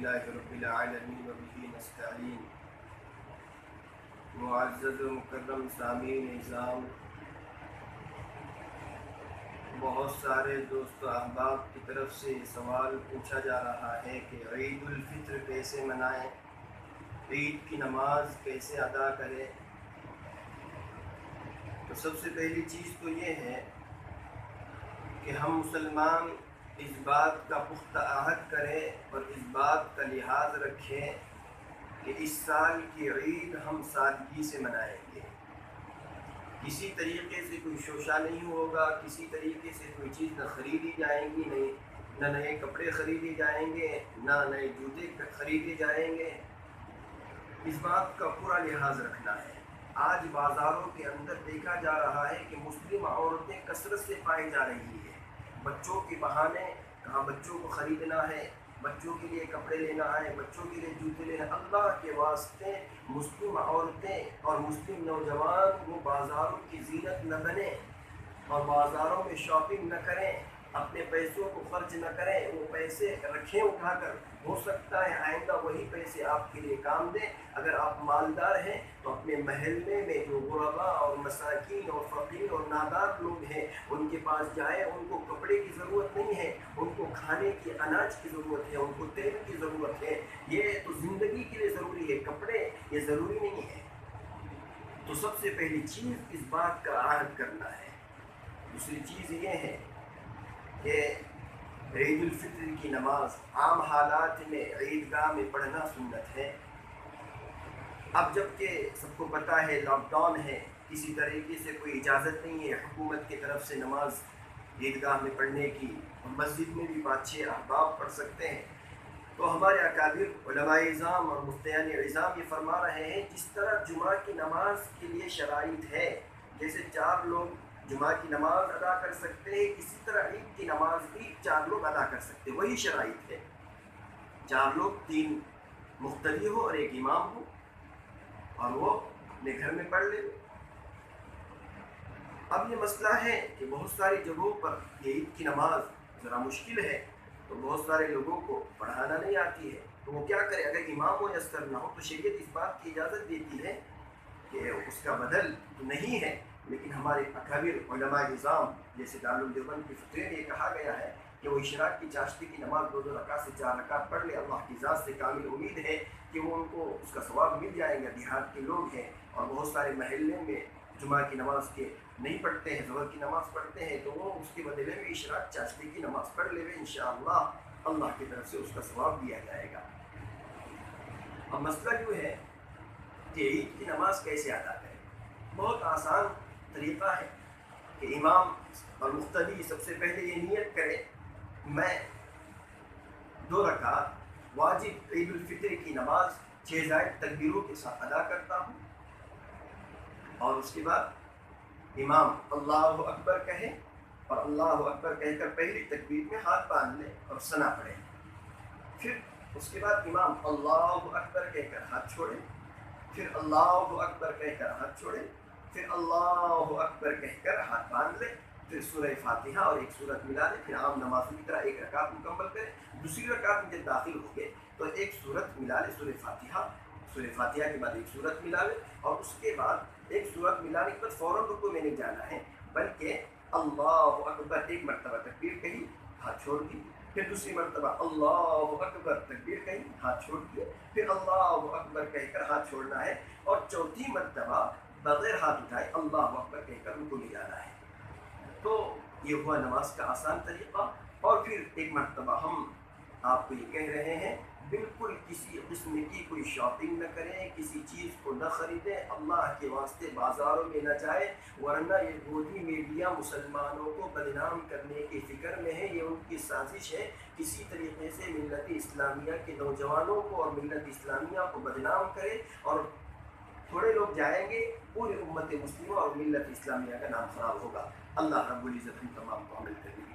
للہ رب العالمین وبہ نستعین۔ معزز و مکرم سامعین نظام، بہت سارے دوست و احباب کی طرف سے سوال پوچھا جا رہا ہے کہ عید الفطر کیسے منائیں، عید کی نماز کیسے ادا کریں۔ تو سب سے پہلی چیز تو یہ ہے کہ ہم مسلمان اس بات کا پختہ عہد کریں اور اس بات کا لحاظ رکھیں کہ اس سال کی عید ہم سادگی سے منائیں گے۔ کسی طریقے سے کوئی شوشہ نہیں ہوگا، کسی طریقے سے کوئی چیز نہ خریدی جائیں گی، نہ نئے کپڑے خریدے جائیں گے، نہ نئے جوتے خریدے جائیں گے۔ اس بات کا پورا لحاظ رکھنا ہے۔ آج بازاروں کے اندر دیکھا جا رہا ہے کہ مسلم عورتیں کثرت سے پائی جا رہی ہیں۔ بچوں کے بہانے کہاں بچوں کو خریدنا ہے، بچوں کے لیے کپڑے لینا ہے، بچوں کے لیے جوتے لینا۔ اللہ کے واسطے مسلم عورتیں اور مسلم نوجوان وہ بازاروں کی زینت نہ بنیں اور بازاروں میں شاپنگ نہ کریں، اپنے پیسوں کو خرچ نہ کریں۔ وہ پیسے رکھیں اٹھا کر، ہو سکتا ہے آئندہ وہی پیسے آپ کے لیے کام دیں۔ اگر آپ مالدار ہیں تو اپنے محلے میں جو غرباء اور مساکین اور فقیر اور نادار لوگ ہیں ان کے پاس جائیں۔ ان کو کپڑے کی ضرورت نہیں ہے، ان کو کھانے کی اناج کی ضرورت ہے، ان کو تیل کی ضرورت ہے۔ یہ تو زندگی کے لیے ضروری ہے، کپڑے یہ ضروری نہیں ہے۔ تو سب سے پہلی چیز اس بات کا عہد کرنا ہے۔ دوسری چیز یہ ہے کہ عید الفطر کی نماز عام حالات میں عیدگاہ میں پڑھنا سنت ہے۔ اب جب کہ سب کو پتہ ہے لاک ڈاؤن ہے، کسی طریقے سے کوئی اجازت نہیں ہے حکومت کی طرف سے نماز عیدگاہ میں پڑھنے کی، مسجد میں بھی 5-6 احباب پڑھ سکتے ہیں۔ تو ہمارے اکابر علماء اعظام اور مفتیان اعظام یہ فرما رہے ہیں جس طرح جمعہ کی نماز کے لیے شرائط ہے، جیسے 4 لوگ جمعہ کی نماز ادا کر سکتے ہیں، اسی طرح عید کی نماز بھی 4 لوگ ادا کر سکتے ہیں۔ وہی شرائط ہے، 4 لوگ، 3 مقتدی ہو اور 1 امام ہو، اور وہ اپنے گھر میں پڑھ لے۔ اب یہ مسئلہ ہے کہ بہت ساری جگہوں پر یہ عید کی نماز ذرا مشکل ہے، تو بہت سارے لوگوں کو پڑھانا نہیں آتی ہے، تو وہ کیا کرے؟ اگر امام میسر نہ ہو تو شریعت اس بات کی اجازت دیتی ہے کہ اس کا بدل تو نہیں ہے، لیکن ہمارے اکابر علماء نظام جیسے دارالعلوم دیوبند کی فتوے میں یہ کہا گیا ہے کہ وہ اشراق کی چاشتی کی نماز 2 رکعت سے 4 رکعت پڑھ لے۔ اللہ کی ذات سے کامل امید ہے کہ وہ ان کو اس کا ثواب مل جائے گا۔ دیہات کے لوگ ہیں اور بہت سارے محلے میں جمعہ کی نماز کے نہیں پڑھتے ہیں، ظہر کی نماز پڑھتے ہیں، تو وہ اس کے بدلے میں اشراق چاشتی کی نماز پڑھ لے، انشاءاللہ اللہ کی طرف سے اس کا ثواب دیا جائے گا۔ اب مسئلہ جو ہے کہ عید کی نماز کیسے ادا کریں؟ بہت آسان طریقہ ہے کہ امام اور مقتدی سب سے پہلے یہ نیت کرے میں 2 رکعت واجب عید الفطر کی نماز 6 زائد تکبیروں کے ساتھ ادا کرتا ہوں، اور اس کے بعد امام اللہ اکبر کہے اور اللہ اکبر کہہ کر پہلی تکبیر میں ہاتھ باندھ لے اور ثنا پڑھے۔ پھر اس کے بعد امام اللہ اکبر کہہ کر ہاتھ چھوڑے، پھر اللہ اکبر کہہ کر ہاتھ چھوڑے، پھر اللہ اکبر کہہ کر ہاتھ باندھ لے، پھر سورہ فاتحہ اور 1 سورت ملا لے، پھر عام نمازوں کی طرح 1 رکعت مکمل کرے۔ دوسری رکعت میں جب داخل ہو گئے تو 1 سورت ملا لے، سورہ فاتحہ کے بعد 1 سورت ملا لے، اور اس کے بعد 1 سورت ملانے کے بعد فوراً رکوع میں نہیں جانا ہے، بلکہ اللہ اکبر 1 مرتبہ تکبیر کہی، ہاتھ چھوڑ دی، پھر دوسری مرتبہ اللہ اکبر تکبیر کہی، ہاتھ چھوڑ دیے، پھر اللہ اکبر کہہ کر ہاتھ چھوڑنا ہے، اور چوتھی مرتبہ بغیر ہاتھ اٹھائے اللہ اکبر کہہ کر رکوع میں جانا ہے۔ تو یہ ہوا نماز کا آسان طریقہ۔ اور پھر 1 مرتبہ ہم آپ کو یہ کہہ رہے ہیں بالکل کسی قسم کی کوئی شاپنگ نہ کریں، کسی چیز کو نہ خریدیں، اللہ کے واسطے بازاروں میں نہ جائیں، ورنہ یہ گودی میڈیا مسلمانوں کو بدنام کرنے کی فکر میں ہے۔ یہ ان کی سازش ہے کسی طریقے سے ملت اسلامیہ کے نوجوانوں کو اور ملت اسلامیہ کو بدنام کرے، اور تھوڑے لوگ جائیں گے، پوری امت مسلمہ اور ملت اسلامیہ کا نام خراب ہوگا۔ اللہ رب العزت ہم تمام کو عمل کرنے